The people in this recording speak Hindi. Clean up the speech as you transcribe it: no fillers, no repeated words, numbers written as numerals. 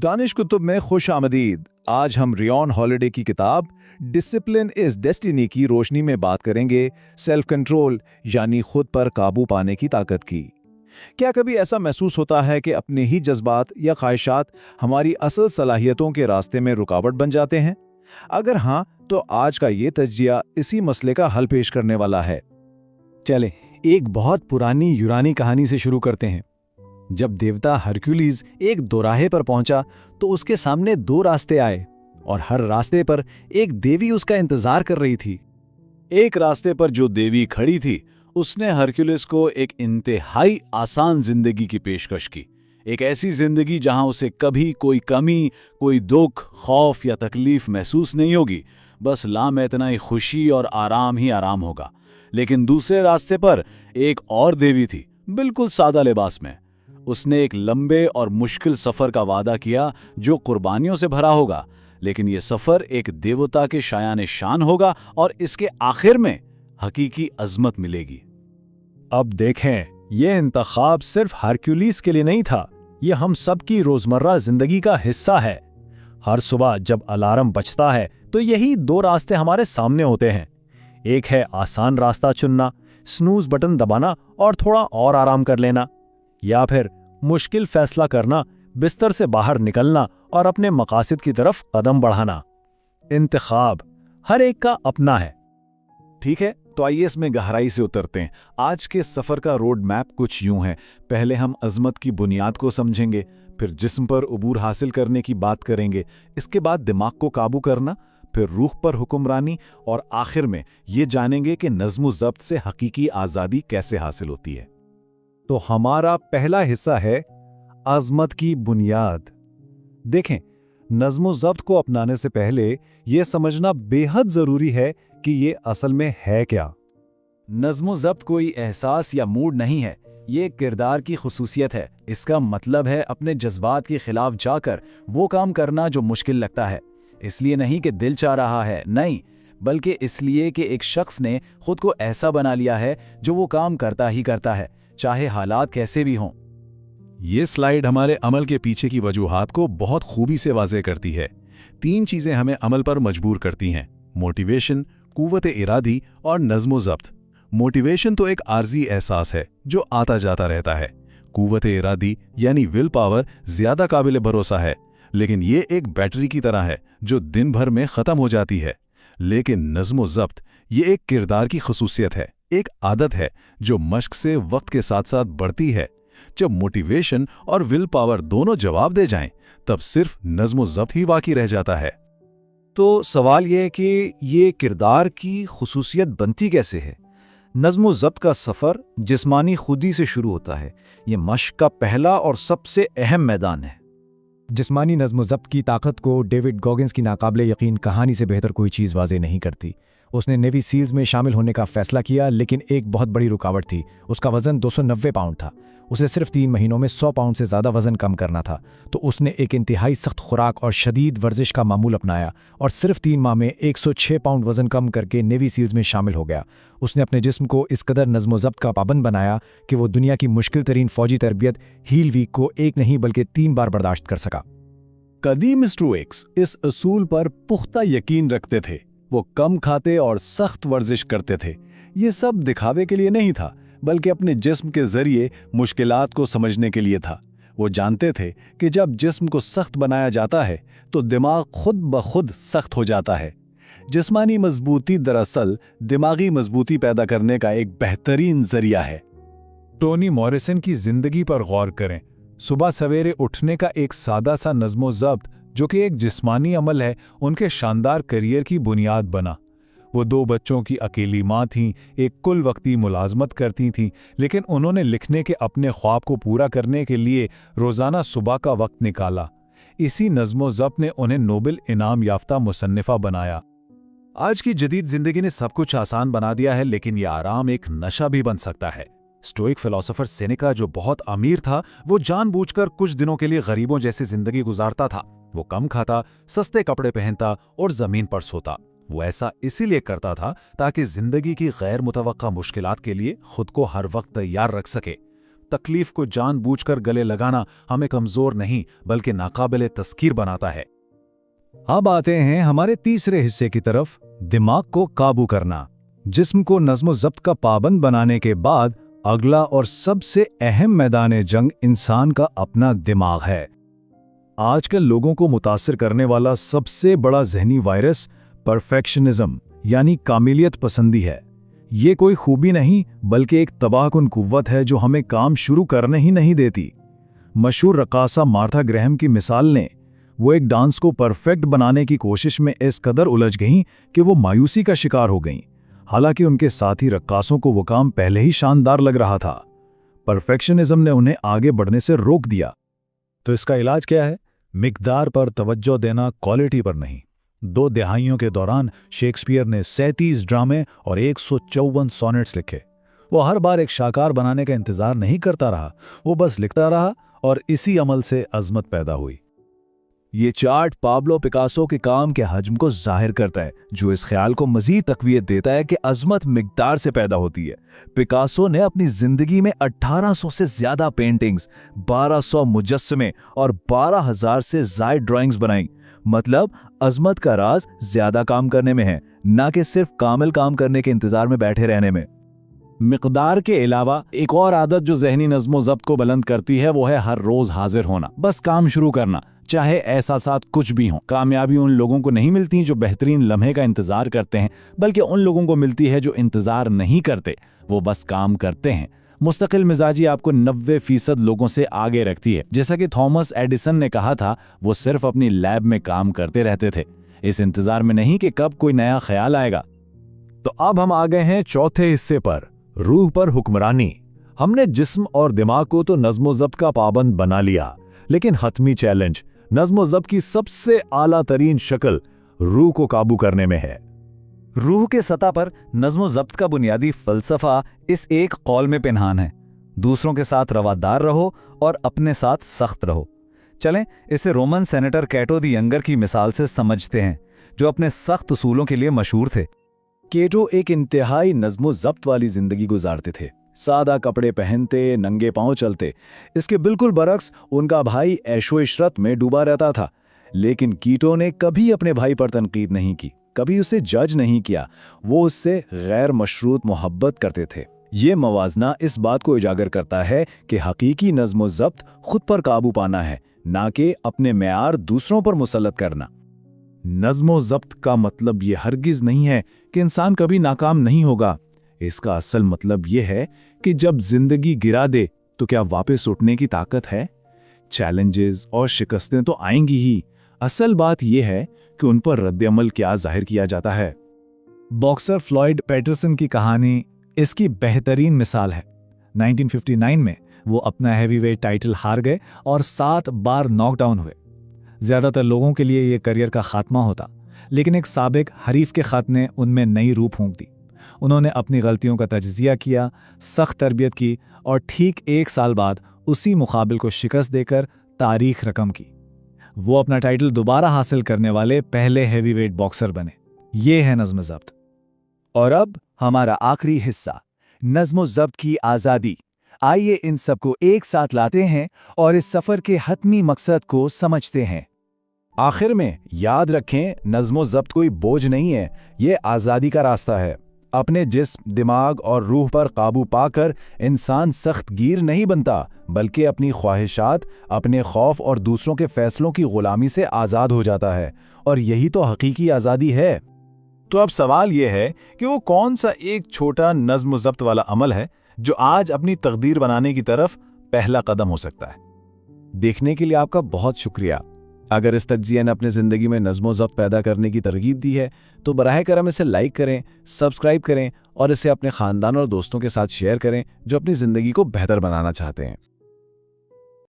दानिश कुतुब में खुश आमदीद। आज हम रियॉन हॉलिडे की किताब डिसिप्लिन इज डेस्टिनी की रोशनी में बात करेंगे सेल्फ कंट्रोल यानी खुद पर काबू पाने की ताकत की। क्या कभी ऐसा महसूस होता है कि अपने ही जज्बात या ख्वाहिशात हमारी असल सलाहियतों के रास्ते में रुकावट बन जाते हैं? अगर हाँ, तो आज का ये तज्जिया इसी मसले का हल पेश करने वाला है। चले एक बहुत पुरानी यूनानी कहानी से शुरू करते हैं। जब देवता हरक्यूलिस एक दोराहे पर पहुंचा तो उसके सामने दो रास्ते आए और हर रास्ते पर एक देवी उसका इंतजार कर रही थी। एक रास्ते पर जो देवी खड़ी थी उसने हरक्यूलिस को एक इंतहाई आसान जिंदगी की पेशकश की। एक ऐसी जिंदगी जहां उसे कभी कोई कमी, कोई दुख, खौफ या तकलीफ महसूस नहीं होगी। बस लामैतनाई खुशी और आराम ही आराम होगा। लेकिन दूसरे रास्ते पर एक और देवी थी, बिल्कुल सादा लिबास में। उसने एक लंबे और मुश्किल सफर का वादा किया जो कुर्बानियों से भरा होगा, लेकिन यह सफर एक देवता के शायाने शान होगा और इसके आखिर में हकीकी अजमत मिलेगी। अब देखें, यह इंतखाब सिर्फ हरक्यूलिस के लिए नहीं था, यह हम सब की रोजमर्रा जिंदगी का हिस्सा है। हर सुबह जब अलार्म बजता है तो यही दो रास्ते हमारे सामने होते हैं। एक है आसान रास्ता चुनना, स्नूज बटन दबाना और थोड़ा और आराम कर लेना, या फिर मुश्किल फैसला करना, बिस्तर से बाहर निकलना और अपने मकासद की तरफ कदम बढ़ाना। इंतखाब हर एक का अपना है। ठीक है, तो आइए इसमें गहराई से उतरते हैं। आज के सफर का रोड मैप कुछ यूं है। पहले हम अजमत की बुनियाद को समझेंगे, फिर जिस्म पर उबूर हासिल करने की बात करेंगे, इसके बाद दिमाग को काबू करना, फिर रूह पर हुक्मरानी और आखिर में ये जानेंगे कि नज़्म ज़ब्त से हकीकी आज़ादी कैसे हासिल होती है। तो हमारा पहला हिस्सा है अज़मत की बुनियाद। देखें, नज़्म ज़ब्त को अपनाने से पहले यह समझना बेहद ज़रूरी है कि ये असल में है क्या। नज़्म ज़ब्त कोई एहसास या मूड नहीं है, ये किरदार की खुसूसियत है। इसका मतलब है अपने जज्बात के खिलाफ जाकर वो काम करना जो मुश्किल लगता है, इसलिए नहीं कि दिल चाह रहा है, नहीं, बल्कि इसलिए कि एक शख्स ने खुद को ऐसा बना लिया है जो वो काम करता ही करता है, चाहे हालात कैसे भी हों। ये स्लाइड हमारे अमल के पीछे की वजूहात को बहुत खूबी से वाज़ेह करती है। 3 चीज़ें हमें अमल पर मजबूर करती हैं: मोटिवेशन, कुव्वत इरादी और नज़्म ज़ब्त। मोटिवेशन तो एक आर्जी एहसास है जो आता जाता रहता है। कुव्वत इरादी यानी विल पावर ज़्यादा काबिल भरोसा है, लेकिन ये एक बैटरी की तरह है जो दिन भर में ख़त्म हो जाती है। लेकिन नज़्म ज़ब्त ये एक किरदार की खसूसियत है, एक आदत है जो मश्क से वक्त के साथ साथ बढ़ती है। जब मोटिवेशन और विल पावर दोनों जवाब दे जाएं, तब सिर्फ नज़्म ज़ब्त ही बाकी रह जाता है। तो सवाल यह है कि ये किरदार की खुसूसियत बनती कैसे है? नज़्म ज़ब्त का सफ़र जिस्मानी खुदी से शुरू होता है। ये मश्क का पहला और सबसे अहम मैदान है। जिस्मानी नज़्म ज़ब्त की ताकत को डेविड गॉगिंस की नाकाबिले यकीन कहानी से बेहतर कोई चीज़ वाज़े नहीं करती। उसने नेवी सील्स में शामिल होने का फैसला किया, लेकिन एक बहुत बड़ी रुकावट थी। उसका वज़न 290 पाउंड था। उसे सिर्फ 3 महीनों में 100 पाउंड से ज़्यादा वज़न कम करना था। तो उसने एक इंतहाई सख्त खुराक और शदीद वर्जिश का मामूल अपनाया और सिर्फ 3 माह में 106 पाउंड वज़न कम करके नेवी सील्स में शामिल हो गया। उसने अपने जिस्म को इस कदर नज़्म ज़ब्त का पाबंद बनाया कि वो दुनिया की मुश्किल तरीन फ़ौजी तरबियत हील वीक को 1 नहीं बल्कि 3 बार बर्दाश्त कर सका। कदीम स्टोइक्स इस असूल पर पुख्ता यकीन रखते थे। वो कम खाते और सख्त वर्जिश करते थे। ये सब दिखावे के लिए नहीं था, बल्कि अपने जिस्म के जरिए मुश्किलात को समझने के लिए था। वो जानते थे कि जब जिस्म को सख्त बनाया जाता है तो दिमाग खुद ब खुद सख्त हो जाता है। जिस्मानी मजबूती दरअसल दिमागी मजबूती पैदा करने का एक बेहतरीन जरिया है। टोनी मॉरिसन की जिंदगी पर गौर करें। सुबह सवेरे उठने का एक सादा सा नज़्म ज़ब्त जो कि एक जिस्मानी अमल है, उनके शानदार करियर की बुनियाद बना। वो 2 बच्चों की अकेली माँ थीं, एक कुल वक्ती मुलाजमत करती थीं, लेकिन उन्होंने लिखने के अपने ख्वाब को पूरा करने के लिए रोज़ाना सुबह का वक्त निकाला। इसी नज़्म ज़ब्त ने उन्हें नोबेल इनाम याफ्ता मुसन्निफ़ा बनाया। आज की जदीद जिंदगी ने सब कुछ आसान बना दिया है, लेकिन यह आराम एक नशा भी बन सकता है। स्टोइक फिलोसोफर सेनेका, जो बहुत अमीर था, वो जानबूझकर कुछ दिनों के लिए गरीबों जैसी जिंदगी गुजारता था। वो कम खाता, सस्ते कपड़े पहनता और जमीन पर सोता। वो ऐसा इसीलिए करता था ताकि जिंदगी की गैर मुतवक्का मुश्किलात के लिए खुद को हर वक्त तैयार रख सके। तकलीफ को जानबूझकर गले लगाना हमें कमजोर नहीं बल्कि नाकाबिले तस्कीर बनाता है। अब आते हैं हमारे तीसरे हिस्से की तरफ, दिमाग को काबू करना। जिस्म को नज़्म ज़ब्त का पाबंद बनाने के बाद अगला और सबसे अहम मैदान जंग इंसान का अपना दिमाग है। आजकल लोगों को मुतासिर करने वाला सबसे बड़ा जहनी वायरस परफेक्शनिज्म यानी कामिलियत पसंदी है। ये कोई खूबी नहीं बल्कि एक तबाहकुन कुव्वत है जो हमें काम शुरू करने ही नहीं देती। मशहूर रकासा मार्था ग्रैहम की मिसाल ने, वो एक डांस को परफेक्ट बनाने की कोशिश में इस कदर उलझ गईं कि वो मायूसी का शिकार हो गईं। हालांकि उनके साथी रक्कासों को वो काम पहले ही शानदार लग रहा था। परफेक्शनिज्म ने उन्हें आगे बढ़ने से रोक दिया। तो इसका इलाज क्या है? मिकदार पर तवज्जो देना, क्वालिटी पर नहीं। 2 दहाइयों के दौरान शेक्सपियर ने 37 ड्रामे और 154 सोनेट्स लिखे। वो हर बार एक शाहकार बनाने का इंतजार नहीं करता रहा, वो बस लिखता रहा और इसी अमल से अजमत पैदा हुई। ये चार्ट पाब्लो पिकासो के काम के हजम को जाहिर करता है, जो इस ख्याल को मजीद तकवीत देता है कि अजमत मिकदार से पैदा होती है। पिकासो ने अपनी जिंदगी में 1800 से ज्यादा पेंटिंग्स, 1200 मुजस्समे और 12,000 से जायद ड्राइंग्स बनाई। मतलब अजमत का राज ज्यादा काम करने में है, ना कि सिर्फ कामिल काम करने के इंतजार में बैठे रहने में। मिकदार के अलावा एक और आदत जो जहनी नज़्म ज़ब्त को बुलंद करती है वो है हर रोज हाजिर होना, बस काम शुरू करना, चाहे एहसासात कुछ भी हों। कामयाबी उन लोगों को नहीं मिलती जो बेहतरीन लम्हे का इंतजार करते हैं, बल्कि उन लोगों को मिलती है जो इंतजार नहीं करते, वो बस काम करते हैं। मुस्तकिल मिजाजी आपको 90% लोगों से आगे रखती है। जैसा कि थॉमस एडिसन ने कहा था, वो सिर्फ अपनी लैब में काम करते रहते थे, इस इंतजार में नहीं कि कब कोई नया ख्याल आएगा। तो अब हम आ गए हैं चौथे हिस्से पर, रूह पर हुक्मरानी। हमने जिस्म और दिमाग को तो नज़्म ज़ब्त का पाबंद बना लिया, लेकिन हतमी चैलेंज नज़्म ज़ब्त की सबसे आला तरीन शक्ल रूह को काबू करने में है। रूह के सतह पर नज़्म ज़ब्त का बुनियादी फ़लसफ़ा इस एक कौल में पिनहान है, दूसरों के साथ रवादार रहो और अपने साथ सख्त रहो। चलें इसे रोमन सेनेटर कैटो द यंगर की मिसाल से समझते हैं, जो अपने सख्त उसूलों के लिए मशहूर थे। केटो एक इंतहाई नज़्म ज़ब्त वाली जिंदगी गुजारते थे। सादा कपड़े पहनते, नंगे पांव चलते। इसके बिल्कुल बरक्स उनका भाई ऐशो इशरत में डूबा रहता था। लेकिन कीटो ने कभी अपने भाई पर तनकीद नहीं की, कभी उसे जज नहीं किया। वो उससे गैर मशरूत मोहब्बत करते थे। ये मवाजना इस बात को उजागर करता है कि हकीकी नज़्म ज़ब्त खुद पर काबू पाना है, ना कि अपने मेयार दूसरों पर मुसल्लत करना। नज़्म ज़ब्त का मतलब ये हरगिज़ नहीं है कि इंसान कभी नाकाम नहीं होगा। इसका असल मतलब यह है कि जब जिंदगी गिरा दे तो क्या वापस उठने की ताकत है। चैलेंजेस और शिकस्तें तो आएंगी ही, असल बात यह है कि उन पर रद्द-ए-अमल क्या जाहिर किया जाता है। बॉक्सर फ्लॉयड पैटरसन की कहानी इसकी बेहतरीन मिसाल है। 1959 में वो अपना हैवीवेट टाइटल हार गए और 7 बार नॉकडाउन हुए। ज्यादातर लोगों के लिए ये करियर का खात्मा होता, लेकिन एक साबिक हरीफ के खत ने उनमें नई रूह फूंक दी। उन्होंने अपनी गलतियों का तजज़िया किया, सख्त तरबियत की और ठीक 1 साल बाद उसी मुकाबिल को शिकस्त देकर तारीख रकम की। वो अपना टाइटल दोबारा हासिल करने वाले पहले हैवीवेट बॉक्सर बने। ये है नज़्म ज़ब्त। और अब हमारा आखिरी हिस्सा, नज़्म ज़ब्त की आज़ादी। आइए इन सबको एक साथ लाते हैं और इस सफ़र के हतमी मकसद को समझते हैं। आखिर में याद रखें, नज़्म ज़ब्त कोई बोझ नहीं है, ये आज़ादी का रास्ता है। अपने जिस्म, दिमाग और रूह पर काबू पाकर इंसान सख्त गिर नहीं बनता, बल्कि अपनी ख्वाहिशात, अपने खौफ और दूसरों के फैसलों की गुलामी से आज़ाद हो जाता है। और यही तो हकीकी आज़ादी है। तो अब सवाल यह है कि वो कौन सा एक छोटा नज़्म ज़ब्त वाला अमल है जो आज अपनी तकदीर बनाने की तरफ पहला कदम हो सकता है। देखने के लिए आपका बहुत शुक्रिया। अगर इस तज्जिया ने अपने ज़िंदगी में नज़्म ज़ब्त पैदा करने की तरगीब दी है तो बराह करम इसे लाइक करें, सब्सक्राइब करें और इसे अपने ख़ानदान और दोस्तों के साथ शेयर करें जो अपनी ज़िंदगी को बेहतर बनाना चाहते हैं।